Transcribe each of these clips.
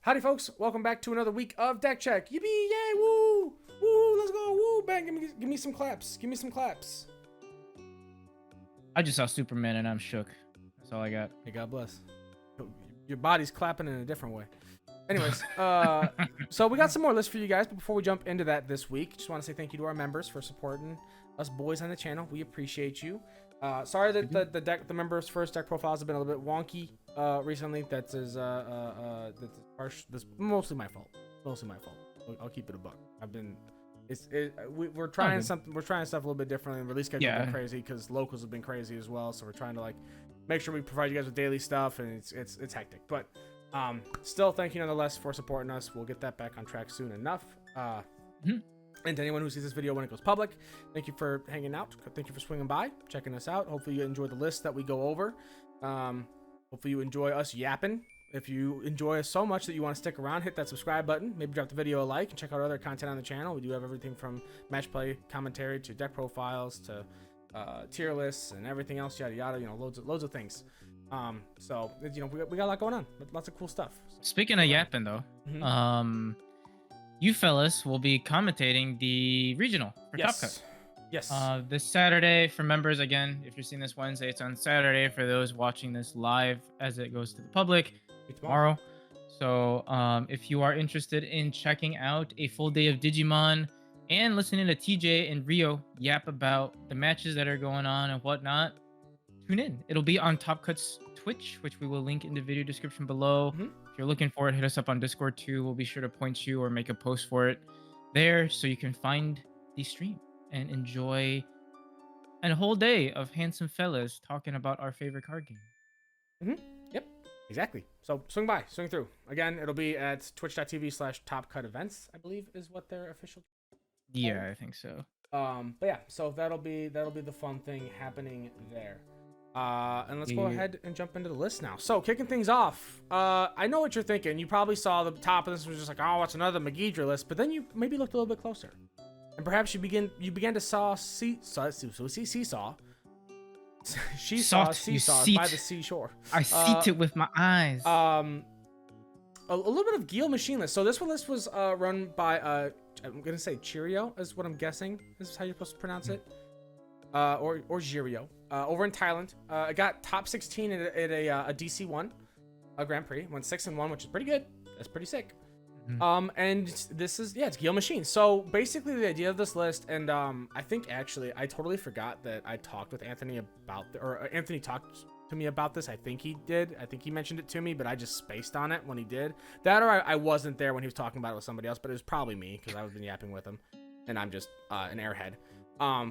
Howdy, folks. Welcome back to another week of Deck Check. Yippee! Yay! Woo! Woo! Let's go! Woo! Bang! Give me some claps. Give me some claps. I just saw Superman and I'm shook. That's all I got. Hey, God bless. Your body's clapping in a different way. Anyways, so we got some more lists for you guys, but before we jump into that this week, just want to say thank you to our members for supporting us boys on the channel. We appreciate you. Sorry that the members' first deck profiles have been a little bit wonky recently. That's harsh. That's mostly my fault. Mostly my fault. I'll keep it a buck. We're trying something. We're trying stuff a little bit differently. Release schedule has been crazy because locals have been crazy as well. So we're trying to like make sure we provide you guys with daily stuff, and it's hectic. But still, thank you nonetheless for supporting us. We'll get that back on track soon enough. And to anyone who sees this video when it goes public, thank you for hanging out. Thank you for swinging by, checking us out. Hopefully you enjoy the list that we go over. Hopefully you enjoy us yapping. If you enjoy us so much that you want to stick around, hit that subscribe button. Maybe drop the video a like and check out our other content on the channel. We do have everything from match play commentary to deck profiles to tier lists and everything else, yada yada. You know, loads of things. So you know, we got a lot going on. Lots of cool stuff. Speaking of yapping though, you fellas will be commentating the regional for Top Cut. Yes. This Saturday for members. Again, if you're seeing this Wednesday, it's on Saturday. For those watching this live as it goes to the public, tomorrow. So if you are interested in checking out a full day of Digimon and listening to TJ and Rio yap about the matches that are going on and whatnot, tune in. It'll be on Top Cut's Twitch, which we will link in the video description below. If you're looking for it, hit us up on Discord too. We'll be sure to point you or make a post for it there so you can find the stream and enjoy a whole day of handsome fellas talking about our favorite card game. Yep, exactly. So swing through. Again, it'll be at twitch.tv/topcutevents, I believe is what their official. Yeah, I think so. But yeah, so that'll be the fun thing happening there. And let's go ahead and jump into the list now. So kicking things off, I know what you're thinking. You probably saw the top of this was just like, oh, it's another Megidra list. But then you maybe looked a little bit closer, and perhaps you began to see seesaw. She saw seesaws by the seashore. I see it with my eyes. A little bit of Guil machine list. So this one list was run by I'm gonna say Cheerio is what I'm guessing. This is how you're supposed to pronounce it. Or Jirio, over in Thailand. I got top 16 at a DC1 Grand Prix. Went 6-1, which is pretty good. That's pretty sick. And this is, it's Guil Machine. So basically the idea of this list, and I think actually I totally forgot that I talked with Anthony about, Anthony talked to me about this. I think he did. I think he mentioned it to me, but I just spaced on it when he did. That or I wasn't there when he was talking about it with somebody else, but it was probably me because I've been yapping with him, and I'm just an airhead.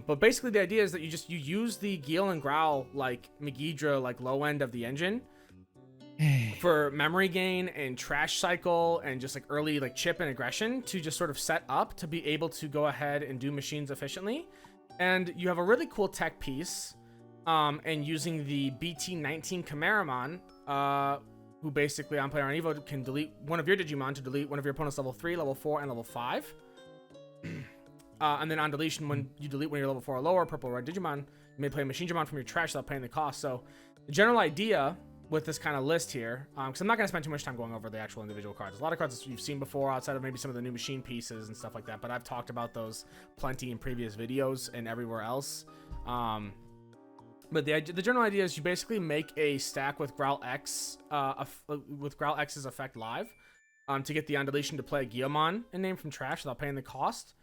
But basically the idea is that you use the Guil and Growl like Megidra, like low end of the engine for memory gain and trash cycle and just like early like chip and aggression to just sort of set up to be able to go ahead and do machines efficiently. And you have a really cool tech piece, and using the BT19 Chimeramon, who basically on Player on Evo can delete one of your Digimon to delete one of your opponent's level 3, level 4, and level 5. And then on deletion, when you delete one of your level 4 or lower purple or red Digimon, you may play a Machine-Guil from your trash without paying the cost. So the general idea with this kind of list here, because I'm not going to spend too much time going over the actual individual cards. There's a lot of cards that you've seen before outside of maybe some of the new machine pieces and stuff like that, but I've talked about those plenty in previous videos and everywhere else. But the general idea is you basically make a stack with Growl X, with Growl X's effect live, to get the on deletion to play a Guilmon and name from trash without paying the cost.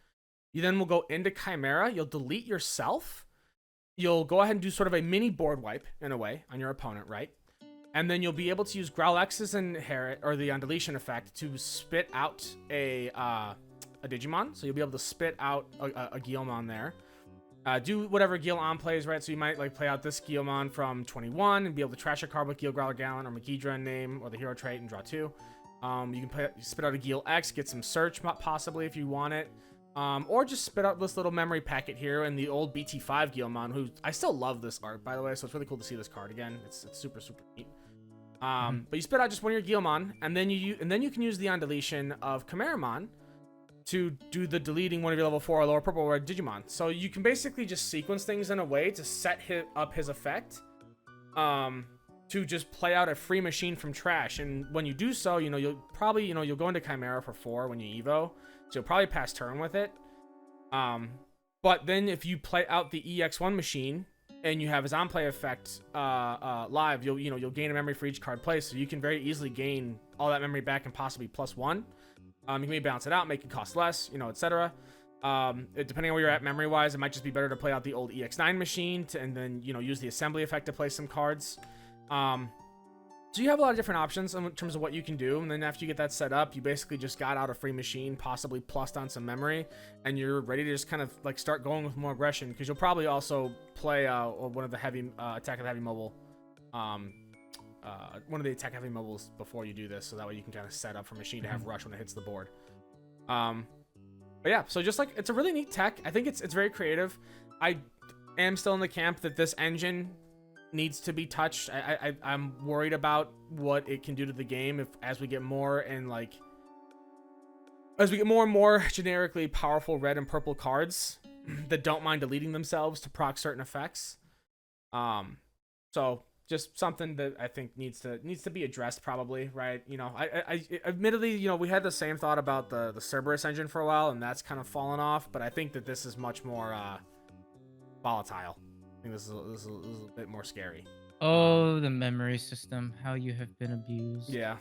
You then will go into Chimera. You'll delete yourself. You'll go ahead and do sort of a mini board wipe in a way on your opponent, right? And then you'll be able to use Growl X's Inherit or the on deletion effect to spit out a Digimon. So you'll be able to spit out a Guilmon there. Do whatever Guil plays, right? So you might like play out this Guilmon from 21 and be able to trash a card with Guil, Growler, Gallon, or Megidra name or the hero trait and draw 2. You can spit out a Guil X, get some search possibly if you want it. Or just spit out this little memory packet here and the old BT5 Guilmon, who I still love this art, by the way, so it's really cool to see this card again. It's super neat. But you spit out just one of your Guilmon, and then you can use the on deletion of Chimeramon to do the deleting one of your level 4 or lower purple or red Digimon. So you can basically just sequence things in a way to set up his effect, to to just play out a free machine from trash. And when you do so, you'll probably, you'll go into Chimera for 4 when you Evo. So you'll probably pass turn with it. But then if you play out the EX1 machine and you have his on-play effect live, you'll gain a memory for each card placed. So you can very easily gain all that memory back and possibly +1. You can maybe balance it out, make it cost less, etc. Depending on where you're at memory-wise, it might just be better to play out the old EX9 machine and then, use the assembly effect to play some cards. So you have a lot of different options in terms of what you can do. And then after you get that set up, you basically just got out a free machine, possibly plussed on some memory, and you're ready to just kind of like start going with more aggression, because you'll probably also play one of the heavy attack of the heavy mobile, one of the attack heavy mobiles before you do this, so that way you can kind of set up for machine to have rush when it hits the board. But yeah, so just like, it's a really neat tech. I think it's very creative. I am still in the camp that this engine needs to be touched. I'm worried about what it can do to the game as we get more and more generically powerful red and purple cards that don't mind deleting themselves to proc certain effects. So just something that I think needs to be addressed, probably, right? I admittedly, we had the same thought about the Cerberus engine for a while, and that's kind of fallen off, but I think that this is much more volatile. I think this is a bit more scary. Oh, the memory system, how you have been abused. Yeah,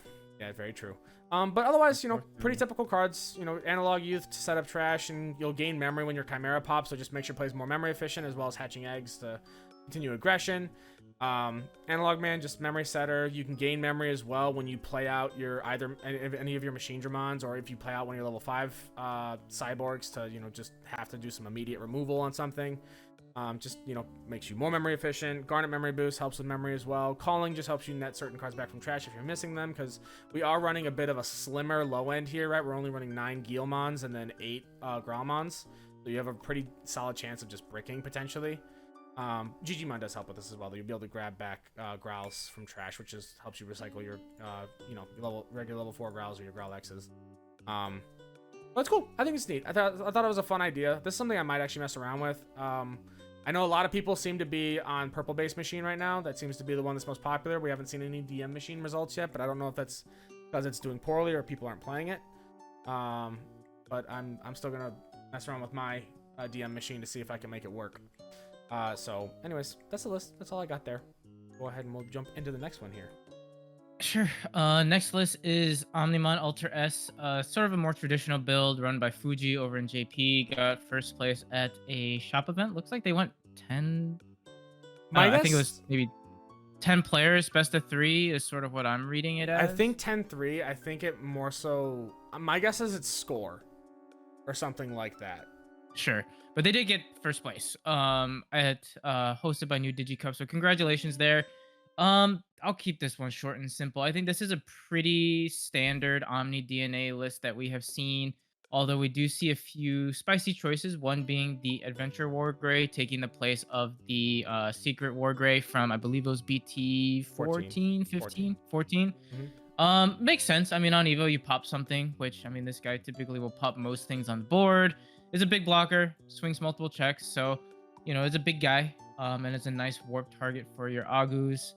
very true. But otherwise, pretty typical cards. Analog Youth to set up trash, and you'll gain memory when your Chimera pops, so just make sure it plays more memory efficient, as well as hatching eggs to continue aggression. Analog Man, just memory setter. You can gain memory as well when you play out any of your Machine Dramons, or if you play out one of your level 5 cyborgs to just have to do some immediate removal on something. Makes you more memory efficient. Garnet Memory Boost helps with memory as well. Calling just helps you net certain cards back from trash if you're missing them, because we are running a bit of a slimmer low end here, right? We're only running 9 Guilmons and then 8 Growlmons, so you have a pretty solid chance of just bricking potentially. GGmon does help with this as well, though. You'll be able to grab back Growls from trash, which just helps you recycle your regular level 4 Growls or your Growl X's. That's cool. I think it's neat. I thought it was a fun idea. This is something I might actually mess around with. I know a lot of people seem to be on purple base machine right now. That seems to be the one that's most popular. We haven't seen any DM machine results yet, but I don't know if that's because it's doing poorly or people aren't playing it. But I'm still gonna mess around with my DM machine to see if I can make it work. So anyways, that's the list. That's all I got there. Go ahead and we'll jump into the next one here. Sure. Next list is Omni Alter-S, sort of a more traditional build run by Fuji over in JP. Got first place at a shop event. Looks like they went 10. I think it was maybe 10 players. Best of 3 is sort of what I'm reading it as. I think 10-3. I think it more so. My guess is it's score or something like that. Sure. But they did get first place at hosted by New DigiCup. So congratulations there. I'll keep this one short and simple. I think this is a pretty standard Omni DNA list that we have seen, although we do see a few spicy choices, one being the Adventure Wargrey taking the place of the Secret Wargrey from, I believe it was BT 14, 15, 14. Mm-hmm. Makes sense. I mean, on Evo, you pop something, which, I mean, this guy typically will pop most things on the board. Is a big blocker, swings multiple checks, so, it's a big guy, and it's a nice warp target for your Agus.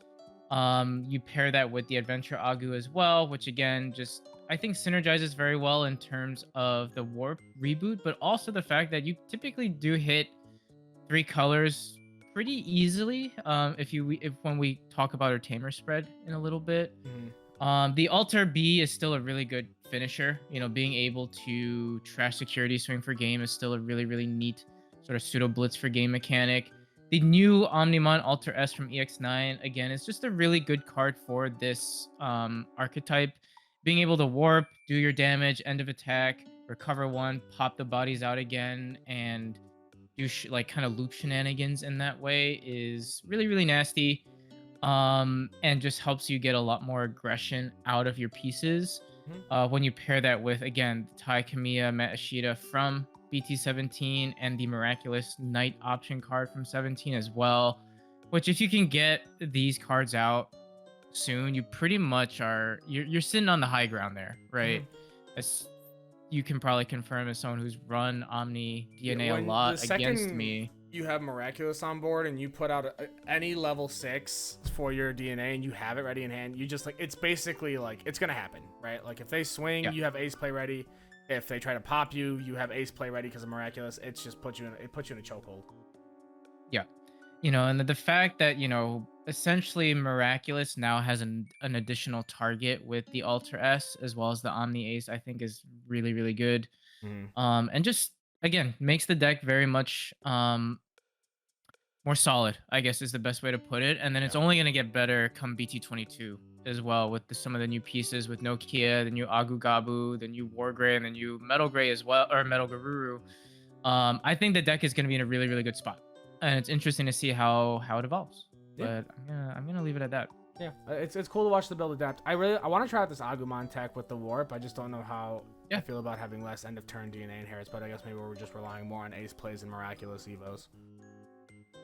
You pair that with the Adventure Agu as well, which again, just I think synergizes very well in terms of the warp reboot, but also the fact that you typically do hit 3 colors pretty easily. If when we talk about our tamer spread in a little bit. Mm-hmm. The Alter B is still a really good finisher. Being able to trash security swing for game is still a really, really neat sort of pseudo blitz for game mechanic. The new Omni Alter-S from EX9, again, is just a really good card for this archetype. Being able to warp, do your damage, end of attack, recover 1, pop the bodies out again, and do kind of loop shenanigans in that way is really, really nasty. And just helps you get a lot more aggression out of your pieces. When you pair that with, again, Tai Kamiya Matashita from BT17 and the Miraculous Knight option card from 17 as well, which if you can get these cards out soon, you pretty much you're sitting on the high ground there, right? As you can probably confirm as someone who's run Omni DNA a lot against me. you have Miraculous on board and you put out any level 6 for your DNA and you have it ready in hand, you just like, it's basically like, it's going to happen, right? Like if they swing, Yeah. you have ace play ready. If they try to pop you, you have ace play ready because of Miraculous. It's just puts you in a chokehold. Yeah. And the fact that, essentially Miraculous now has an additional target with the Alter-S as well as the Omni Ace, I think is really, really good. Mm-hmm. And just, again, makes the deck very much more solid, I guess is the best way to put it. And then it's only going to get better come BT22 as well with some of the new pieces with Nokia, the new Agu Gabu, the new War Gray, and the new Metal Gray as well, or Metal Garuru. I think the deck is going to be in a really, really good spot. And it's interesting to see how it evolves. Yeah. But I'm gonna leave it at that. Yeah, it's cool to watch the build adapt. I want to try out this Agumon tech with the warp. I just don't know how I feel about having less end of turn DNA inherits, but I guess maybe we're just relying more on ace plays and Miraculous evos.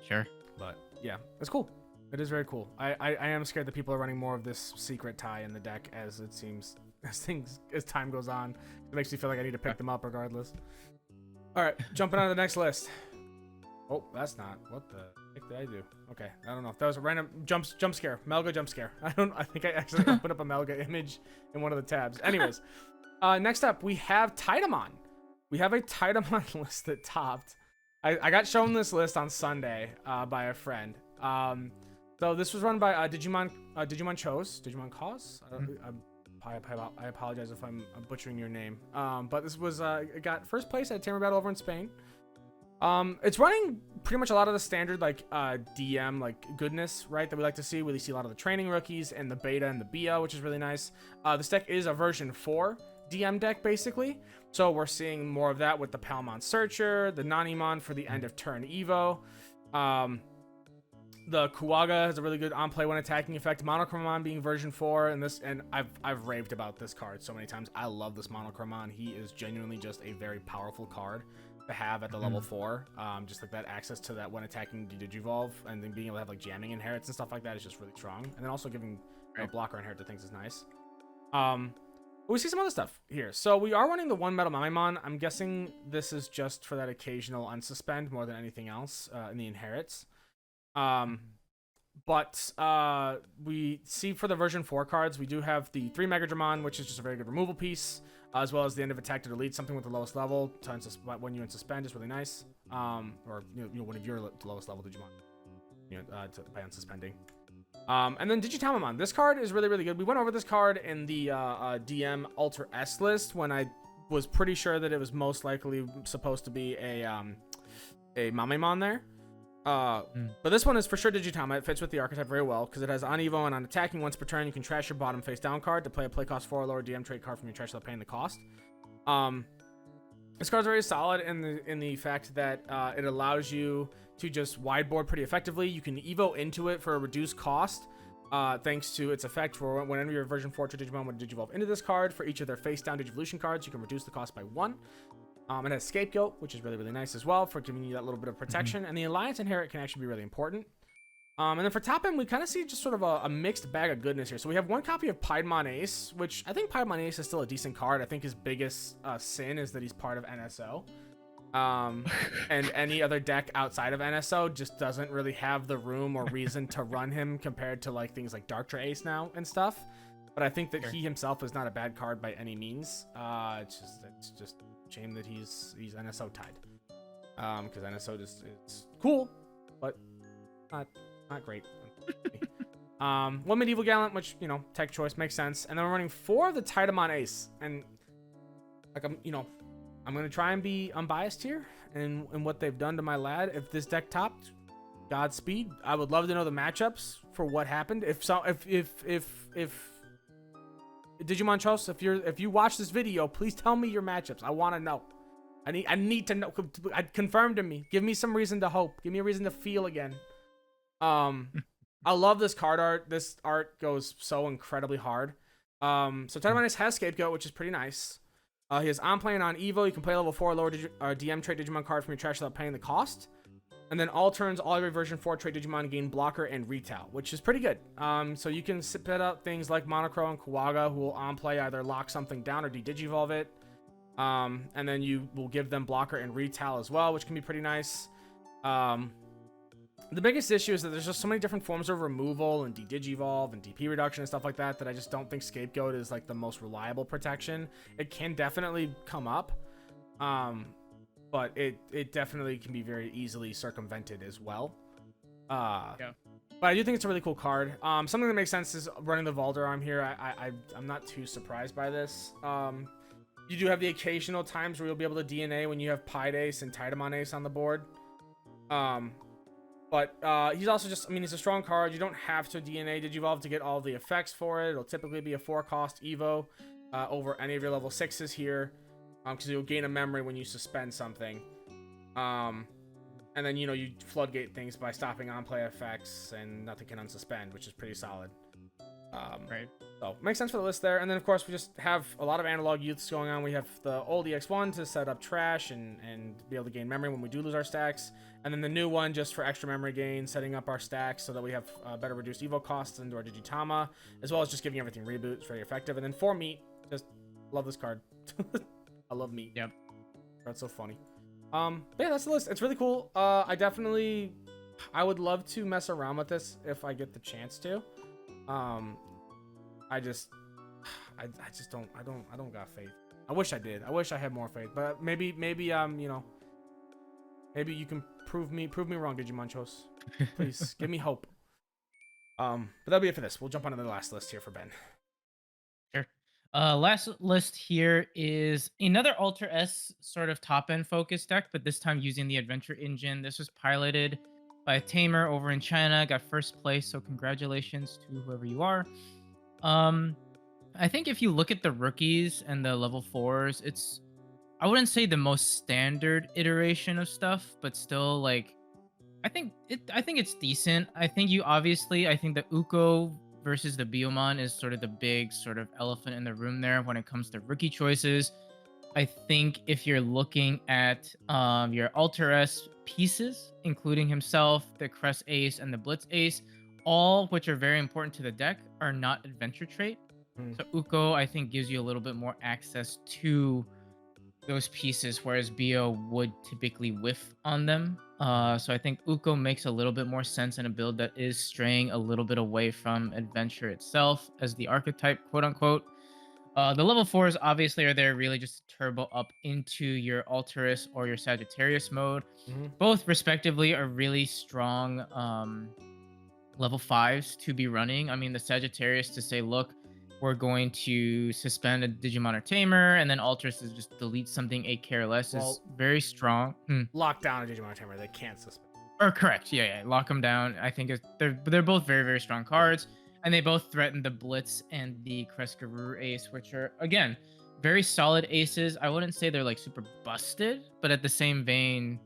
Sure. But yeah, it's cool. It is very cool. I am scared that people are running more of this secret tie in the deck as it seems as time goes on. It makes me feel like I need to pick them up regardless. All right, jumping on to the next list. Oh, that's not. What the heck did I do? Okay, I don't know. That was a random jump scare. Melga jump scare. I think I accidentally put up a Melga image in one of the tabs. Anyways, next up we have Titamon. We have a Titamon list that topped. I got shown this list on Sunday by a friend. So this was run by Digimon Chose, Digimon Cause. I apologize if I'm butchering your name. But this was it got first place at a Tamer Battle over in Spain. It's running pretty much a lot of the standard like DM like goodness, right, that we like to see. We see a lot of the training rookies and the beta and the BO, which is really nice. This deck is a version 4 DM deck basically, so we're seeing more of that with the Palmon Searcher, the Nanimon for the end of turn Evo. The Kuwaga has a really good on play when attacking effect. Monochromon being version 4, and I've raved about this card so many times. I love this Monochromon. He is genuinely just a very powerful card to have at the level 4. Just like that access to that when attacking Digivolve, and then being able to have like jamming inherits and stuff like that is just really strong. And then also giving blocker inherit to things is nice. We see some other stuff here. So we are running the one Metal Mamimon. I'm guessing this is just for that occasional unsuspend more than anything else in the inherits. But we see for the version 4 cards, we do have the 3 Megidramon, which is just a very good removal piece, as well as the end of attack to delete something with the lowest level when you in suspend is really nice. Or one of your lowest level Digimon, by unsuspending. And then Digitamamon. This card is really, really good. We went over this card in the DM Alter-S list when I was pretty sure that it was most likely supposed to be a Mamimon there. But this one is for sure Digitama. It fits with the archetype very well because it has on Evo and on attacking once per turn. You can trash your bottom face down card to play a play cost 4 or lower DM trade card from your trash without paying the cost. This card's very solid in the fact that it allows you to just wideboard pretty effectively. You can Evo into it for a reduced cost thanks to its effect for whenever your version 4 to Digimon would Digivolve into this card. For each of their face down Digivolution cards, you can reduce the cost by 1. It has Scapegoat, which is really, really nice as well for giving you that little bit of protection. And the Alliance Inherit can actually be really important. And then for top end, we kind of see just sort of a mixed bag of goodness here. So we have one copy of Piedmon Ace, which I think Piedmon Ace is still a decent card. I think his biggest sin is that he's part of NSO. And any other deck outside of NSO just doesn't really have the room or reason to run him compared to like things like Darktra Ace now and stuff. But I think that he himself is not a bad card by any means. It's just a shame that he's NSO tied. Because NSO just it's cool, but not great. One Medieval Gallant, which tech choice makes sense, and then we're running 4 of the Titamon Ace, and like I'm gonna try and be unbiased here and what they've done to my lad. If this deck topped, Godspeed. I would love to know the matchups for what happened. If Digimon Chos, if you watch this video, please tell me your matchups. I want to know. I need to know. Confirm to me. Give me some reason to hope. Give me a reason to feel again. I love this card art. This art goes so incredibly hard. So Titamon Ace has Scapegoat, which is pretty nice. He has on play and on Evo. You can play level 4 lower DM trait Digimon card from your trash without paying the cost. And then all turns, all every version 4 trait Digimon gain blocker and retail, which is pretty good. So you can spit out things like Monochrome and Kuwaga, who will on play either lock something down or de-digivolve it. And then you will give them blocker and retail as well, which can be pretty nice. Um, the biggest issue is that there's just so many different forms of removal and de-digivolve and DP reduction and stuff like that that I just don't think Scapegoat is like the most reliable protection. It can definitely come up, but it definitely can be very easily circumvented as well. Yeah. But I do think it's a really cool card. Something that makes sense is running the Valder arm here. I'm not too surprised by this. You do have the occasional times where you'll be able to DNA when you have Pied Ace and Titamon Ace on the board. But he's also just, I mean, he's a strong card. You don't have to DNA Digivolve to get all the effects for it. It'll typically be a 4-cost Evo over any of your level 6s here, because you'll gain a memory when you suspend something. And then, you know, you floodgate things by stopping on-play effects, and nothing can unsuspend, which is pretty solid. Right. So, makes sense for the list there. And then, of course, we just have a lot of analog youths going on. We have the old EX1 to set up trash and be able to gain memory when we do lose our stacks. And then the new one just for extra memory gain, setting up our stacks so that we have better reduced evo costs into our Digitama, as well as just giving everything reboot. It's very effective. And then for meat, just love this card. I love meat. Yep. That's so funny. But yeah, that's the list. It's really cool. I would love to mess around with this if I get the chance to. I just don't got faith. I wish I did. I wish I had more faith, but maybe you know, maybe you can prove me wrong, Digimonchos. Please give me hope. But that'll be it for this. We'll jump on to the last list here for Ben. Sure. Last list here is another Alter-S sort of top-end focus deck, but this time using the Adventure Engine. This was piloted by a tamer over in China, got first place, so congratulations to whoever you are. I think if you look at the rookies and the level 4s, it's, I wouldn't say the most standard iteration of stuff, but still, like, I think it's decent. I think the Uko versus the Biomon is sort of the big sort of elephant in the room there when it comes to rookie choices. I think if you're looking at your Alter-S pieces, including himself, the Crest Ace, and the Blitz Ace, all which are very important to the deck, are not adventure trait. So Uko, I think, gives you a little bit more access to those pieces, whereas Bio would typically whiff on them. So I think Uko makes a little bit more sense in a build that is straying a little bit away from adventure itself as the archetype, quote unquote. The level 4s obviously are there really just to turbo up into your Alterus or your Sagittarius mode. Both respectively are really strong level 5s to be running. I mean, the Sagittarius to say, look, we're going to suspend a Digimon or Tamer, and then Alterus to just delete something 8 care less is very strong. Lock down a Digimon or Tamer, they can't suspend. Or correct, yeah, lock them down. I think they're both very, very strong cards, and they both threaten the Blitz and the Kreskaru Ace, which are, again, very solid aces. I wouldn't say they're like super busted, but at the same vein,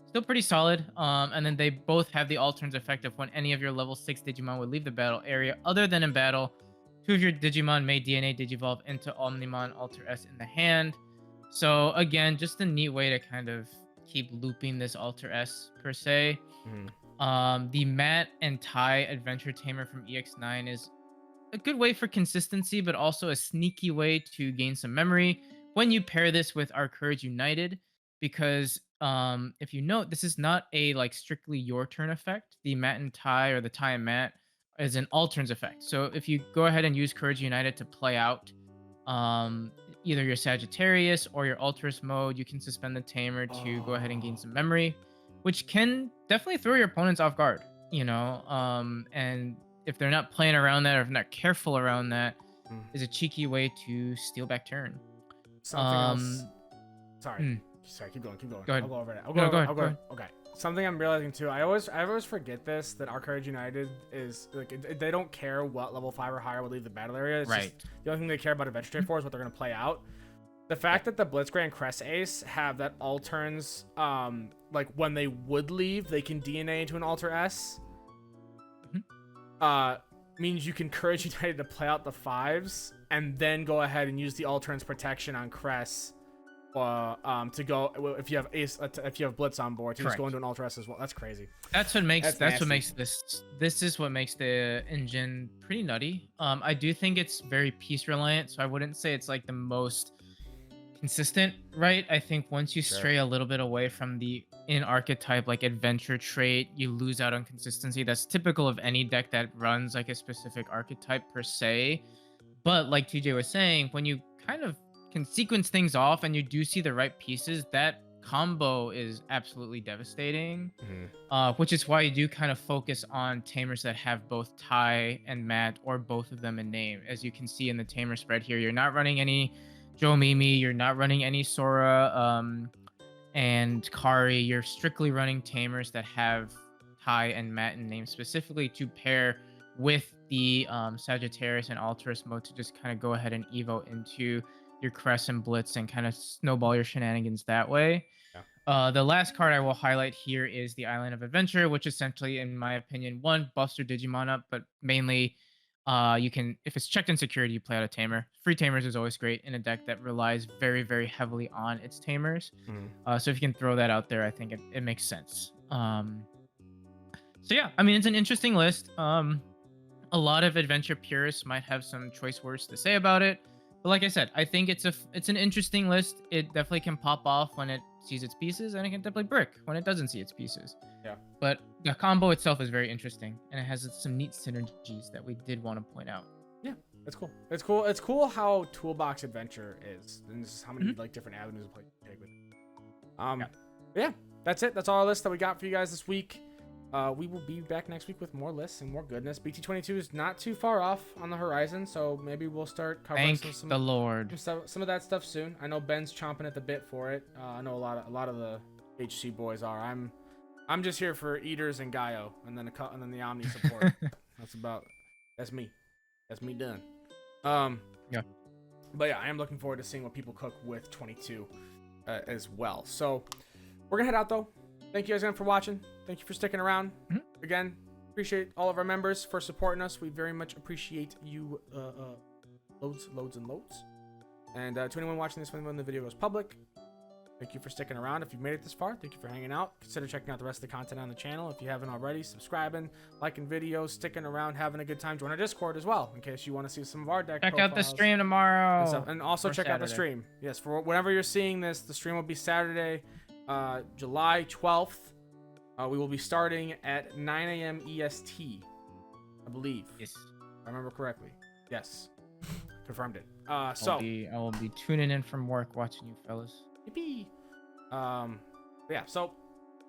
still pretty solid. And then they both have the Altern's effect of when any of your level 6 Digimon would leave the battle area other than in battle, 2 of your Digimon may DNA Digivolve into Omnimon Alter-S in the hand. So again, just a neat way to kind of keep looping this Alter-S per se. The Matt and Ty Adventure Tamer from EX9 is a good way for consistency, but also a sneaky way to gain some memory when you pair this with our Courage United, because if you note, this is not a like strictly your turn effect. The Matt and Ty, or the Ty and Matt, is an alterns effect. So if you go ahead and use Courage United to play out either your Sagittarius or your Alterus mode, you can suspend the Tamer to go ahead and gain some memory, which can definitely throw your opponents off guard, you know? And if they're not playing around that, or if they're not careful around that, is a cheeky way to steal back turn. Something else. Sorry, keep going. Go ahead. I'll go over it. Go ahead. Okay. Something I'm realizing too, I always forget this, that our Courage United is like, they don't care what level 5 or higher would leave the battle area. It's just, the only thing they care about Adventure Trait for is what they're gonna play out. The fact that the Blitzcrank and Crest Ace have that alterns, like when they would leave, they can DNA into an Alter-S. Means you can Courage United to play out the 5s and then go ahead and use the Alterns protection on Crest. To go if you have if you have Blitz on board to just go into an Alter-S as well. That's crazy. That's what makes this is what makes the engine pretty nutty. I do think it's very piece reliant, so I wouldn't say it's like the most consistent, right? I think once you Sure. stray a little bit away from the in archetype like adventure trait, you lose out on consistency. That's typical of any deck that runs like a specific archetype per se. But like TJ was saying, when you kind of can sequence things off and you do see the right pieces, that combo is absolutely devastating. Mhm. Which is why you do kind of focus on tamers that have both Ty and Matt or both of them in name. As you can see in the tamer spread here, you're not running any Joe Mimi, you're not running any Sora and Kari. You're strictly running tamers that have Ty and Matt in name, specifically to pair with the Sagittarius and Alter-S mode to just kind of go ahead and evo into your Crescent Blitz and kind of snowball your shenanigans that way. The last card I will highlight here is the Island of Adventure, which essentially, in my opinion, one, buffs your Digimon up, but mainly you can, if it's checked in security, you play out a Tamer. Free Tamers is always great in a deck that relies very, very heavily on its Tamers. So if you can throw that out there, I think it makes sense. So yeah, I mean, it's an interesting list. A lot of adventure purists might have some choice words to say about it. But like I said, I think it's an interesting list. It definitely can pop off when it sees its pieces, and it can definitely brick when it doesn't see its pieces. Yeah. But the combo itself is very interesting, and it has some neat synergies that we did want to point out. Yeah, it's cool. It's cool. It's cool how Toolbox Adventure is, and this is how many like different avenues of play you take with it. Yeah, that's it. That's all our list that we got for you guys this week. We will be back next week with more lists and more goodness. BT22 is not too far off on the horizon, so maybe we'll start covering Thank the Lord. some of that stuff soon. I know Ben's chomping at the bit for it. I know a lot of the HC boys are. I'm just here for Eaters and Gaio, and then the Omni support. That's me. That's me done. Yeah. But yeah, I am looking forward to seeing what people cook with 22 as well. So we're gonna head out though. Thank you guys again for watching. Thank you for sticking around. Again, appreciate all of our members for supporting us. We very much appreciate you loads and loads. And to anyone watching this when the video goes public, thank you for sticking around. If you've made it this far, thank you for hanging out. Consider checking out the rest of the content on the channel. If you haven't already, subscribing, liking videos, sticking around, having a good time. Join our Discord as well, in case you want to see some of our deck Check profiles out the stream tomorrow. and also check out the stream. Yes, for whenever you're seeing this, the stream will be Saturday, July 12th. We will be starting at 9 a.m. EST, I believe. Yes. If I remember correctly. Yes. Confirmed it. I will be tuning in from work watching you fellas. Yippee. Yeah, so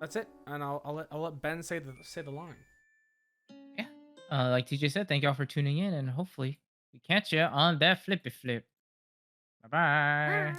that's it. And I'll let Ben say the line. Yeah. Like TJ said, thank y'all for tuning in, and hopefully we catch you on that flippy flip. Bye-bye.